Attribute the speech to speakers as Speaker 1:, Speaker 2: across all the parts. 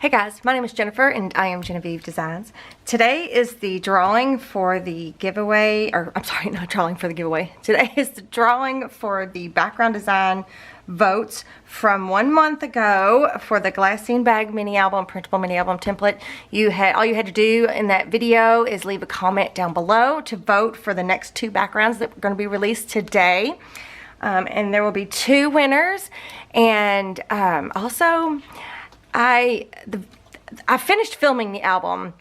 Speaker 1: Hey guys, my name is Jennifer and I am Genevieve Designs. Today is the drawing for the giveaway, or I'm sorry, not drawing for the giveaway. Today is the drawing for the background design votes from 1 month ago for the Glassine Bag mini album, printable mini album template. All you had to do in that video is leave a comment down below to vote for the next 2 backgrounds that are going to be released today. And there will be 2 winners. And also, I finished filming the album,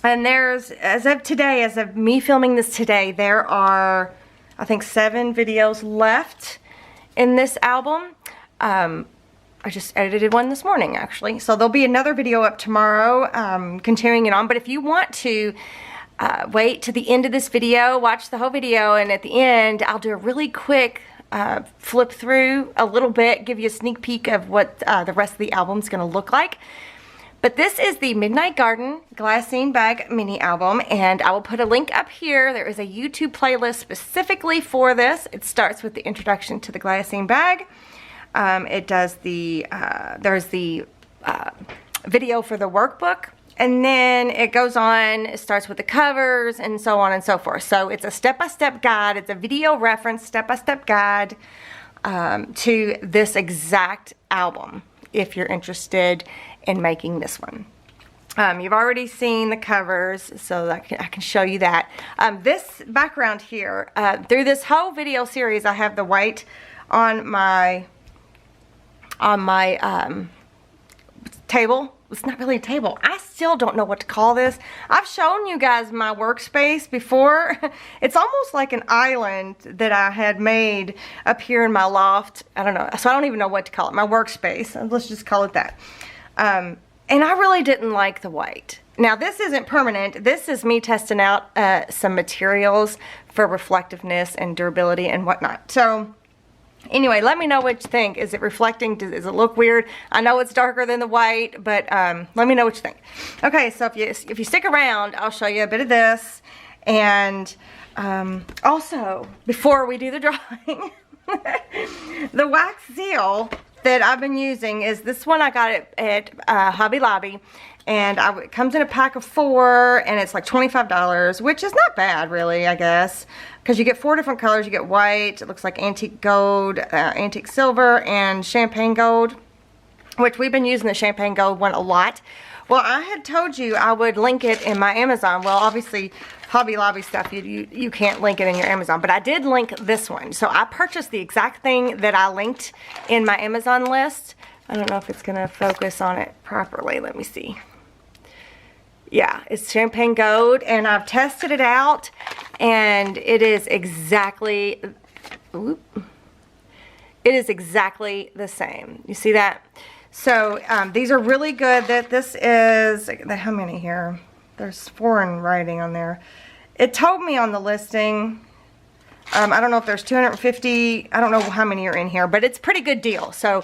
Speaker 1: and there's, as of me filming this today, there are, I think, 7 videos left in this album. I just edited one this morning, actually. So there'll be another video up tomorrow, continuing it on. But if you want to wait to the end of this video, watch the whole video, and at the end, I'll do a really quick flip through a little bit, give you a sneak peek of what the rest of the album's gonna look like. But this is the Midnight Garden Glassine Bag mini album, and I will put a link up here. There is a YouTube playlist specifically for this. It starts with the introduction to the Glassine Bag. It does the there's the video for the workbook, and then it goes on, it starts with the covers and so on and so forth. So it's a step-by-step guide. It's a video reference step-by-step guide to this exact album if you're interested in making this one. You've already seen the covers, so I can show you that. This background here, through this whole video series, I have the white on my table. It's not really a table. I still don't know what to call this. I've shown you guys my workspace before. It's almost like an island that I had made up here in my loft. I don't know. So I don't even know what to call it. My workspace. Let's just call it that. And I really didn't like the white. Now this isn't permanent. This is me testing out some materials for reflectiveness and durability and whatnot. So anyway, let me know what you think. Is it reflecting? Does it look weird? I know it's darker than the white, but let me know what you think. Okay, so if you stick around, I'll show you a bit of this. And also, before we do the drawing, the wax seal that I've been using is this one. I got it at Hobby Lobby, and it comes in a pack of 4, and it's like $25, which is not bad, really, I guess, because you get 4 different colors. You get white, it looks like antique gold, antique silver, and champagne gold, which we've been using the champagne gold one a lot. Well, I had told you I would link it in my Amazon. Well, obviously, Hobby Lobby stuff, you can't link it in your Amazon, but I did link this one. So I purchased the exact thing that I linked in my Amazon list. I don't know if it's gonna focus on it properly. Let me see. Yeah, it's champagne gold, and I've tested it out, and it is exactly, it is exactly the same. You see that? So these are really good. This is, how many here? There's foreign writing on there. It told me on the listing, I don't know if there's 250, I don't know how many are in here, but it's a pretty good deal. So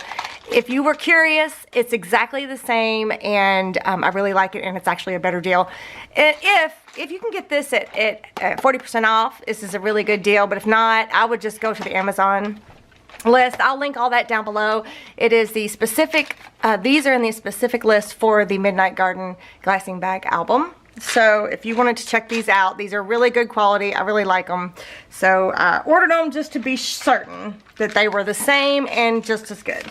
Speaker 1: if you were curious, it's exactly the same, and I really like it, and it's actually a better deal. If you can get this at 40% off, this is a really good deal, but if not, I would just go to the Amazon list. I'll link all that down below. It is the specific, these are in the specific list for the Midnight Garden Glassine Bag album. So if you wanted to check these out, these are really good quality. I really like them. So I ordered them just to be certain that they were the same and just as good.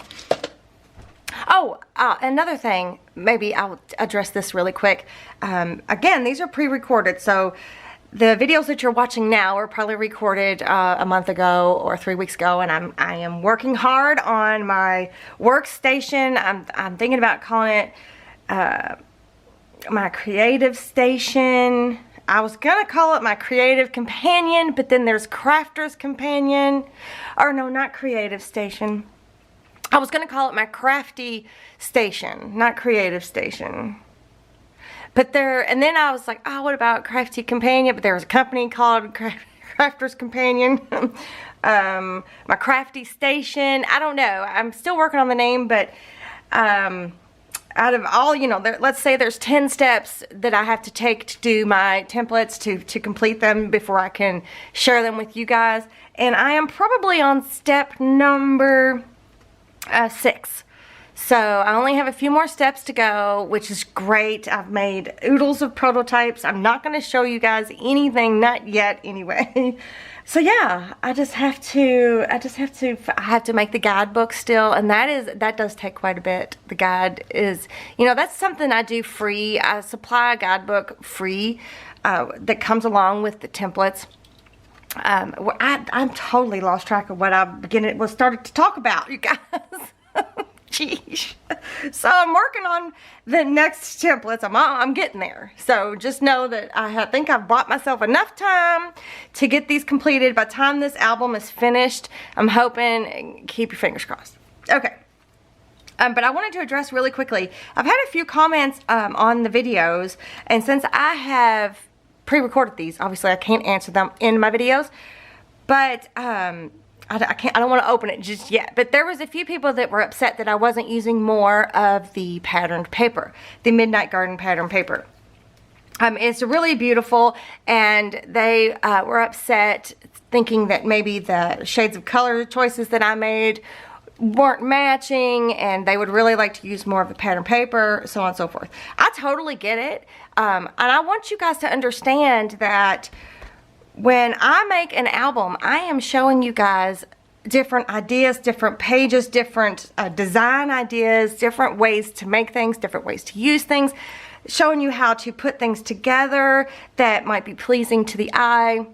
Speaker 1: Oh, another thing, maybe I'll address this really quick. Again, these are pre-recorded, so the videos that you're watching now are probably recorded a month ago or 3 weeks ago, and I am working hard on my workstation. I'm thinking about calling it my creative station. I was gonna call it my creative companion, but then there's crafter's companion, or no, not creative station. I was gonna call it my crafty station, not creative station. But and then I was like, oh, what about crafty companion? But there was a company called Crafter's Companion. My crafty station. I don't know. I'm still working on the name, but out of all, you know, let's say there's 10 steps that I have to take to do my templates to complete them before I can share them with you guys. And I am probably on step number 6. So I only have a few more steps to go, which is great. I've made oodles of prototypes. I'm not going to show you guys anything, not yet anyway. So yeah, I have to make the guidebook still, and that does take quite a bit. The guide is, you know, that's something I do free. I supply a guidebook free that comes along with the templates. I'm totally lost track of what I started to talk about, you guys. Jeez. So I'm working on the next templates. I'm getting there. So just know that I think I've bought myself enough time to get these completed. By the time this album is finished, I'm hoping, keep your fingers crossed. Okay. But I wanted to address really quickly, I've had a few comments on the videos, and since I have pre-recorded these, obviously I can't answer them in my videos, but I don't want to open it just yet, but there was a few people that were upset that I wasn't using more of the patterned paper, the Midnight Garden pattern paper. It's really beautiful, and they were upset thinking that maybe the shades of color choices that I made weren't matching, and they would really like to use more of the pattern paper, so on and so forth. I totally get it, and I want you guys to understand that when I make an album, I am showing you guys different ideas, different pages, different design ideas, different ways to make things, different ways to use things, showing you how to put things together that might be pleasing to the eye.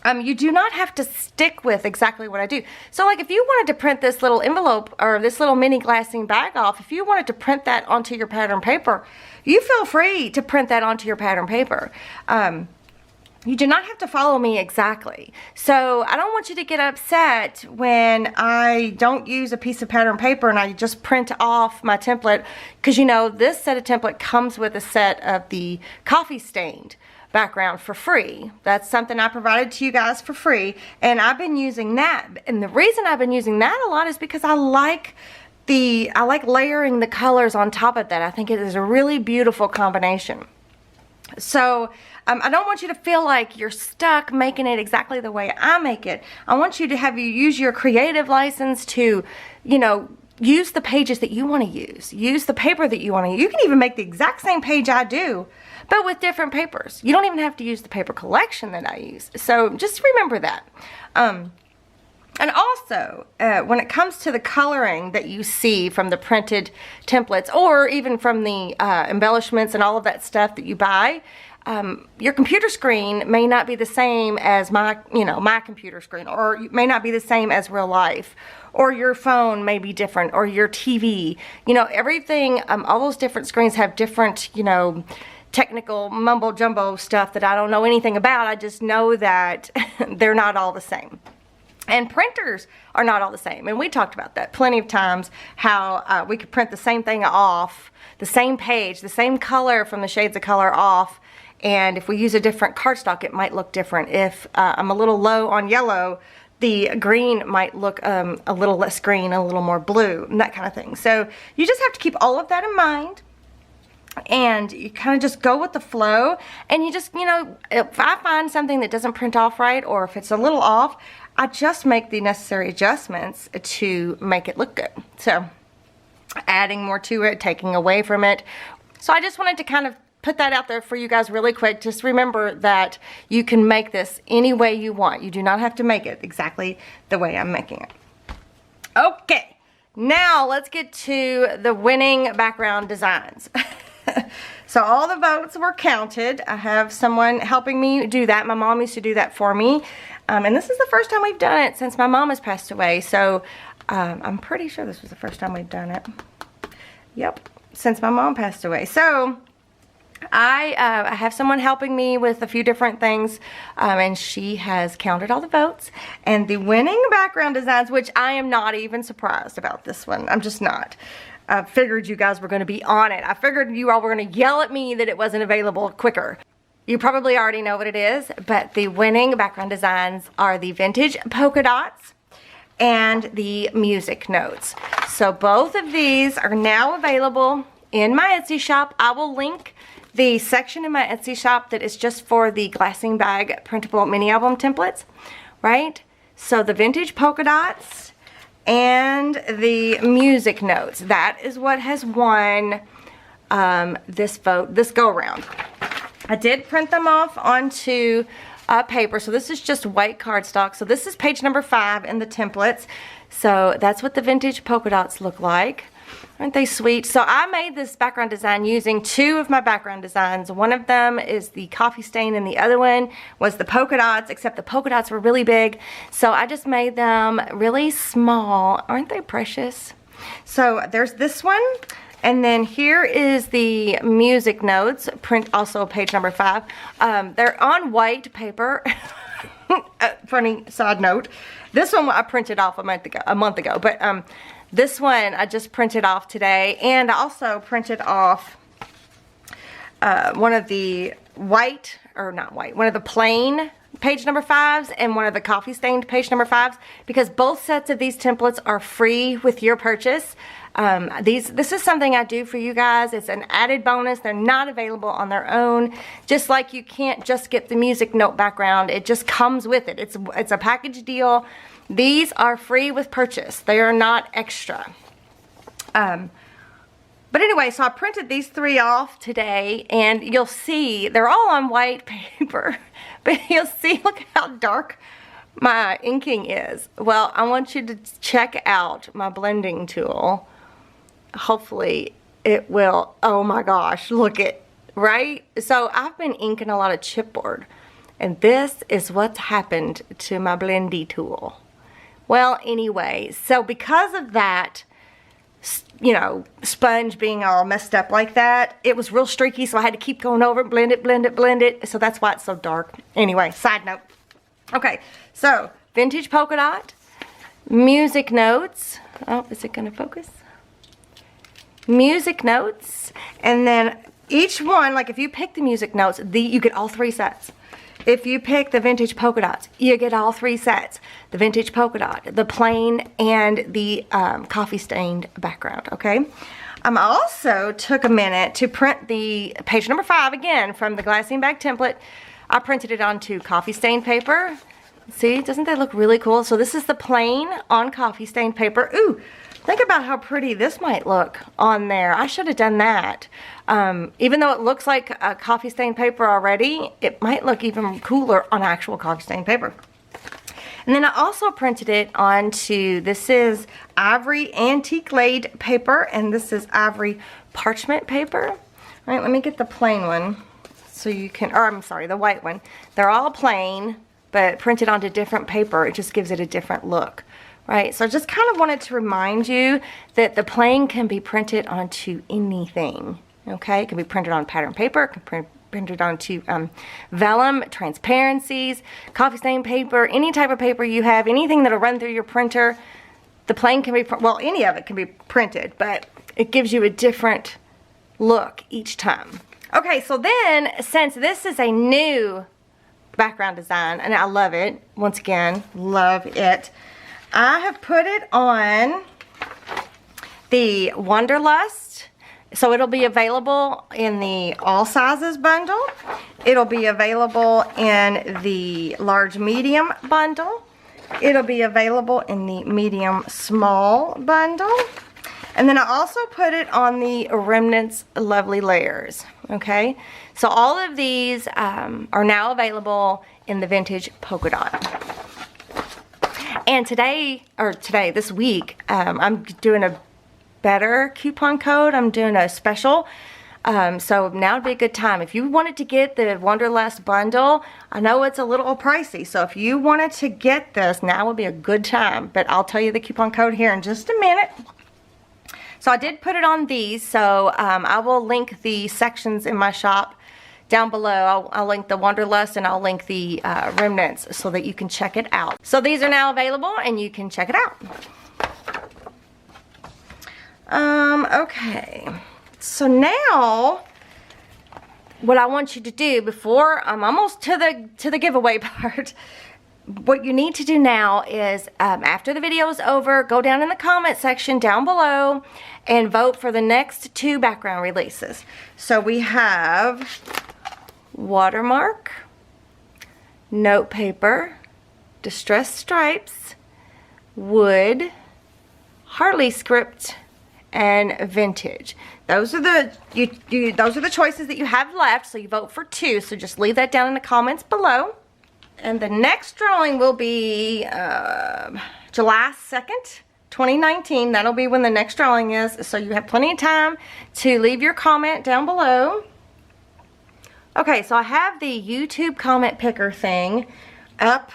Speaker 1: You do not have to stick with exactly what I do. So like if you wanted to print this little envelope or this little mini glassine bag off, if you wanted to print that onto your pattern paper, you feel free to print that onto your pattern paper. You do not have to follow me exactly. So I don't want you to get upset when I don't use a piece of pattern paper and I just print off my template, because you know this set of template comes with a set of the coffee stained background for free. That's something I provided to you guys for free, and I've been using that. And the reason I've been using that a lot is because I like layering the colors on top of that. I think it is a really beautiful combination. So I don't want you to feel like you're stuck making it exactly the way I make it. I want you to have you use your creative license to, you know, use the pages that you want to use. Use the paper that you want to use. You can even make the exact same page I do, but with different papers. You don't even have to use the paper collection that I use. So just remember that. And also, when it comes to the coloring that you see from the printed templates, or even from the embellishments and all of that stuff that you buy, your computer screen may not be the same as my computer screen, or may not be the same as real life, or your phone may be different, or your TV. You know, everything, all those different screens have different, you know, technical mumbo jumbo stuff that I don't know anything about. I just know that they're not all the same. And printers are not all the same. And we talked about that plenty of times, how we could print the same thing off, the same page, the same color from the shades of color off. And if we use a different cardstock, it might look different. If I'm a little low on yellow, the green might look a little less green, a little more blue, and that kind of thing. So you just have to keep all of that in mind. And you kind of just go with the flow, and you just, you know, if I find something that doesn't print off right, or if it's a little off, I just make the necessary adjustments to make it look good. So adding more to it, taking away from it. So I just wanted to kind of put that out there for you guys really quick. Just remember that you can make this any way you want. You do not have to make it exactly the way I'm making it. Okay, now let's get to the winning background designs. So all the votes were counted. I have someone helping me do that. My mom used to do that for me. And this is the first time we've done it since my mom has passed away. So I'm pretty sure this was the first time we've done it. Yep, since my mom passed away. So I have someone helping me with a few different things, and she has counted all the votes. And the winning background designs, which I am not even surprised about this one. I'm just not. I figured you guys were going to be on it. I figured you all were going to yell at me that it wasn't available quicker. You probably already know what it is, but the winning background designs are the vintage polka dots and the music notes. So both of these are now available in my Etsy shop. I will link the section in my Etsy shop that is just for the Glassine Bag printable mini album templates, right? So the vintage polka dots and the music notes. That is what has won this go around. I did print them off onto paper, so this is just white cardstock. So this is page number 5 in the templates. So that's what the vintage polka dots look like. Aren't they sweet? So I made this background design using 2 of my background designs. One of them is the coffee stain and the other one was the polka dots, except the polka dots were really big. So I just made them really small. Aren't they precious? So there's this one. And then here is the music notes, print also page number 5. They're on white paper. Funny side note. This one I printed off a month ago, but this one I just printed off today, and I also printed off one of the one of the plain page number 5s and one of the coffee stained page number 5s, because both sets of these templates are free with your purchase. This is something I do for you guys. It's an added bonus. They're not available on their own. Just like you can't just get the music note background. It just comes with it. It's a package deal. These are free with purchase. They are not extra. But anyway, so I printed these 3 off today, and you'll see they're all on white paper. But you'll see, look how dark my inking is. Well, I want you to check out my blending tool. Hopefully it will. Oh my gosh, look it, right? So I've been inking a lot of chipboard, and this is what's happened to my blendy tool. Well, anyway, so because of that, you know, sponge being all messed up like that, it was real streaky, so I had to keep going over it, blend it, blend it, blend it. So that's why it's so dark. Anyway, side note. Okay, so vintage polka dot, music notes. Oh, is it gonna focus? Music notes, and then each one, like if you pick the music notes, you get all 3 sets. If you pick the vintage polka dots, you get all 3 sets. The vintage polka dot, the plain, and the coffee stained background, okay? I also took a minute to print the page number 5 again from the Glassine Bag template. I printed it onto coffee stained paper. See, doesn't that look really cool? So this is the plain on coffee stained paper. Ooh, think about how pretty this might look on there. I should have done that. Even though it looks like a coffee stained paper already, it might look even cooler on actual coffee stained paper. And then I also printed it onto, this is ivory antique laid paper, and this is ivory parchment paper. All right, let me get the plain one so you can, or I'm sorry, the white one. They're all plain, but printed onto different paper. It just gives it a different look. Right, so I just kind of wanted to remind you that the plain can be printed onto anything, okay? It can be printed on pattern paper, it can be printed onto vellum, transparencies, coffee stain paper, any type of paper you have, anything that'll run through your printer. The plain can be, well, any of it can be printed, but it gives you a different look each time. Okay, so then, since this is a new background design, and I love it, once again, love it, I have put it on the Wanderlust, so it'll be available in the all sizes bundle. It'll be available in the large medium bundle. It'll be available in the medium small bundle. And then I also put it on the Remnants Lovely Layers, okay? So all of these are now available in the vintage polka dot. And this week, I'm doing a better coupon code. I'm doing a special. So now would be a good time. If you wanted to get the Wanderlust bundle, I know it's a little pricey. So if you wanted to get this, now would be a good time. But I'll tell you the coupon code here in just a minute. So I did put it on these. So I will link the sections in my shop down below. I'll link the Wanderlust and I'll link the Remnants so that you can check it out. So these are now available and you can check it out. Okay, so now what I want you to do before I'm almost to the giveaway part, what you need to do now is after the video is over, go down in the comment section down below and vote for the next 2 background releases. So we have watermark, note paper, distressed stripes, wood, Harley Script, and Vintage. Those are the choices that you have left, so you vote for 2. So just leave that down in the comments below. And the next drawing will be July 2nd, 2019. That'll be when the next drawing is. So you have plenty of time to leave your comment down below. Okay, so I have the YouTube comment picker thing up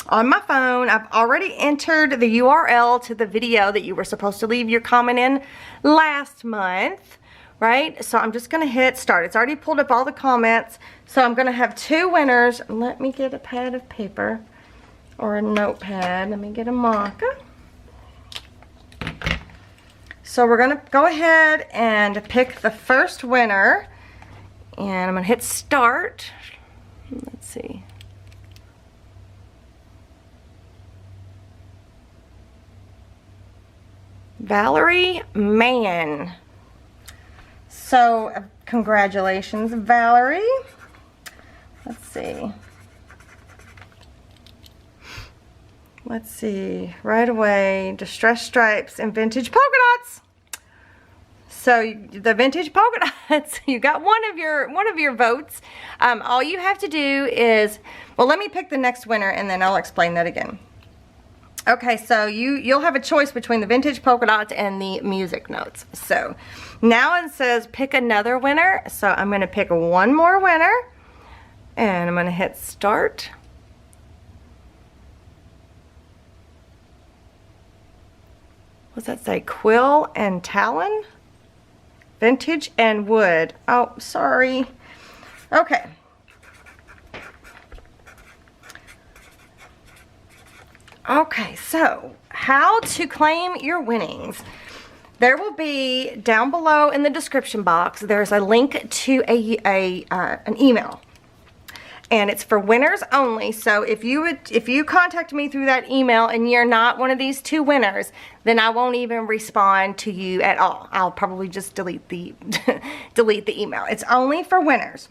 Speaker 1: on my phone. I've already entered the URL to the video that you were supposed to leave your comment in last month. Right, so I'm just going to hit start. It's already pulled up all the comments. So I'm going to have 2 winners. Let me get a pad of paper or a notepad. Let me get a marker. So we're going to go ahead and pick the first winner. And I'm going to hit start. Let's see. Valerie Mann. So, congratulations, Valerie. Let's see. Let's see. Right away, Distressed Stripes and Vintage Polka Dots. So, the Vintage Polka Dots, you got one of your votes. All you have to do is, well, let me pick the next winner and then I'll explain that again. Okay, so you'll have a choice between the Vintage Polka Dots and the music notes. So now it says pick another winner. So I'm going to pick one more winner. And I'm going to hit start. What's that say? Quill and Talon? Vintage and Wood. Oh, sorry. Okay. Okay, so how to claim your winnings. There will be down below in the description box, there's a link to an email. And it's for winners only. So if you contact me through that email and you're not one of these 2 winners, then I won't even respond to you at all. I'll probably just delete the delete the email. It's only for winners.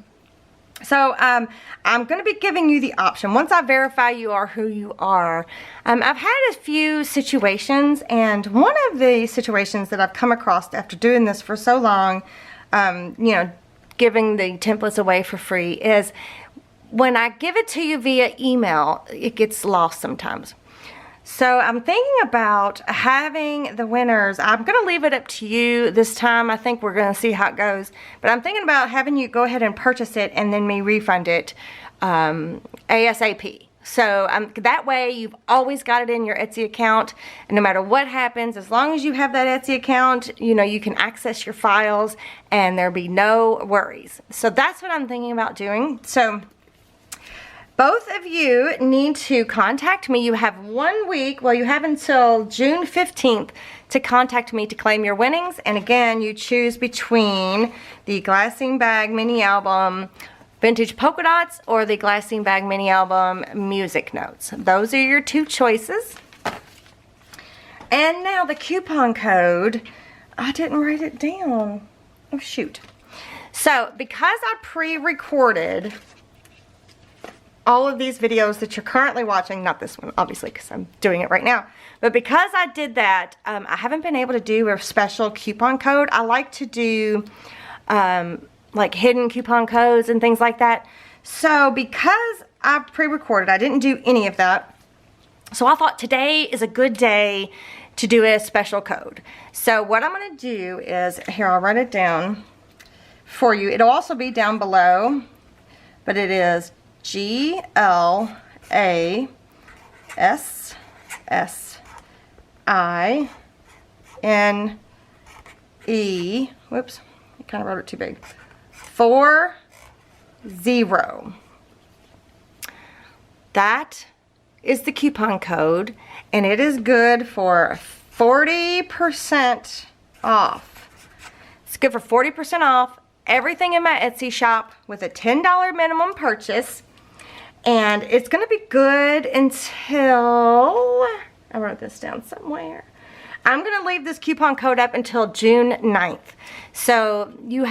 Speaker 1: So I'm going to be giving you the option. Once I verify you are who you are, I've had a few situations, and one of the situations that I've come across after doing this for so long, you know, giving the templates away for free, is when I give it to you via email, it gets lost sometimes. So I'm thinking about having the winners. I'm going to leave it up to you this time. I think we're going to see how it goes. But I'm thinking about having you go ahead and purchase it and then me refund it ASAP. So that way you've always got it in your Etsy account. And no matter what happens, as long as you have that Etsy account, you know, you can access your files and there'll be no worries. So that's what I'm thinking about doing. So both of you need to contact me. You have 1 week, well, you have until June 15th to contact me to claim your winnings. And again, you choose between the Glassine Bag mini album Vintage Polka Dots or the Glassine Bag mini album Music Notes. Those are your 2 choices. And now the coupon code, I didn't write it down. Oh, shoot. So because I pre-recorded all of these videos that you're currently watching, not this one obviously because I'm doing it right now, but because I did that, I haven't been able to do a special coupon code. I like to do like hidden coupon codes and things like that. So because I pre-recorded, I didn't do any of that, so I thought today is a good day to do a special code. So what I'm going to do is, here, I'll write it down for you. It'll also be down below, but it is GLASSINE, whoops, I kind of wrote it too big, 40. That is the coupon code, and it is good for 40% off. It's good for 40% off everything in my Etsy shop with a $10 minimum purchase. And it's going to be good until, I wrote this down somewhere. I'm going to leave this coupon code up until June 9th. So you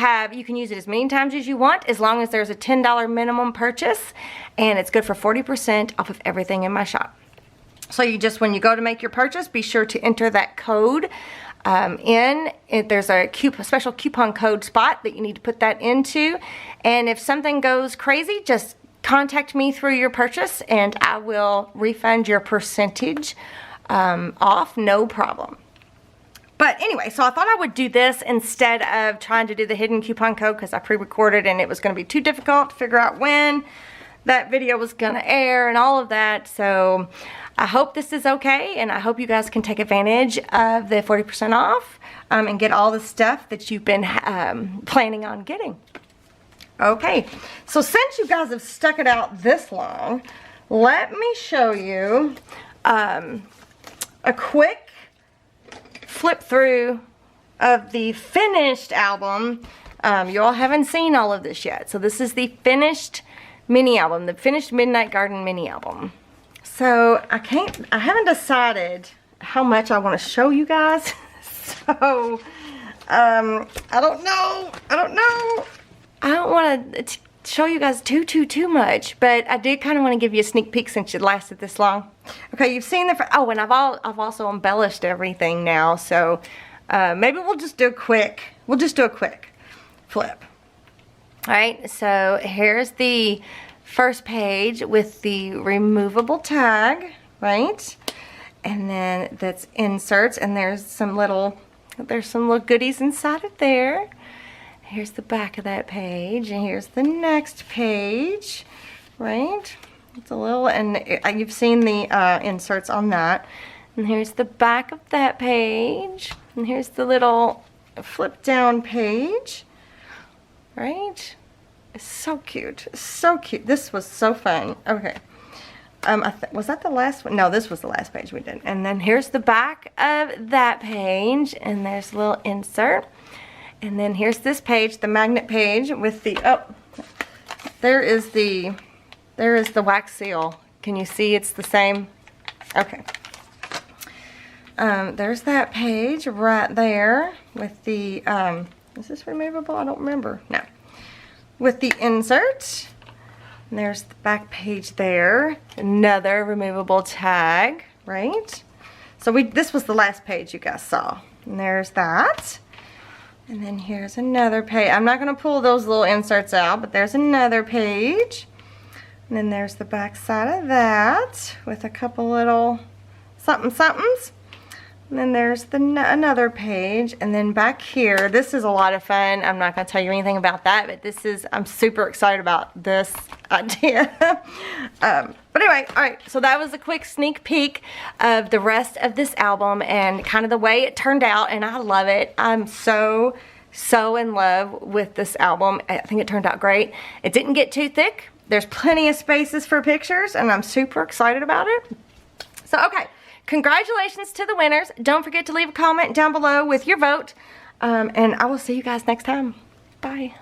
Speaker 1: can use it as many times as you want, as long as there's a $10 minimum purchase. And it's good for 40% off of everything in my shop. So you just, when you go to make your purchase, be sure to enter that code there's a special coupon code spot that you need to put that into. And if something goes crazy, just contact me through your purchase and I will refund your percentage off, no problem. But anyway, so I thought I would do this instead of trying to do the hidden coupon code because I pre-recorded and it was going to be too difficult to figure out when that video was going to air and all of that. So I hope this is okay, and I hope you guys can take advantage of the 40% off and get all the stuff that you've been planning on getting. Okay, so since you guys have stuck it out this long, let me show you a quick flip through of the finished album. You all haven't seen all of this yet, so this is the finished mini album, the finished Midnight Garden mini album. So I haven't decided how much I want to show you guys. So I don't know. I don't want to show you guys too much, but I did kind of want to give you a sneak peek since it lasted this long. Okay, you've seen the, oh, and I've also embellished everything now, so maybe we'll just do a quick flip. All right, so here's the first page with the removable tag, right? And then that's inserts, and there's some little goodies inside of there. Here's the back of that page, and here's the next page, right? It's a little, and you've seen the inserts on that. And here's the back of that page, and here's the little flip down page, right? It's so cute, so cute. This was so fun. Okay, was that the last one? No, this was the last page we did. And then here's the back of that page, and there's a little insert. And then here's this page, the magnet page with the, oh, there is the wax seal. Can you see it's the same? Okay. There's that page right there with the, is this removable? I don't remember. No. With the insert. And there's the back page there. Another removable tag, right? So this was the last page you guys saw. And there's that. And then here's another page. I'm not going to pull those little inserts out, but there's another page. And then there's the back side of that with a couple little somethings. And then there's another page. And then back here, this is a lot of fun. I'm not going to tell you anything about that, but this is, I'm super excited about this idea. But anyway, all right, so that was a quick sneak peek of the rest of this album and kind of the way it turned out, and I love it. I'm so in love with this album. I think it turned out great. It didn't get too thick. There's plenty of spaces for pictures, and I'm super excited about it. So, okay. Congratulations to the winners. Don't forget to leave a comment down below with your vote. And I will see you guys next time. Bye.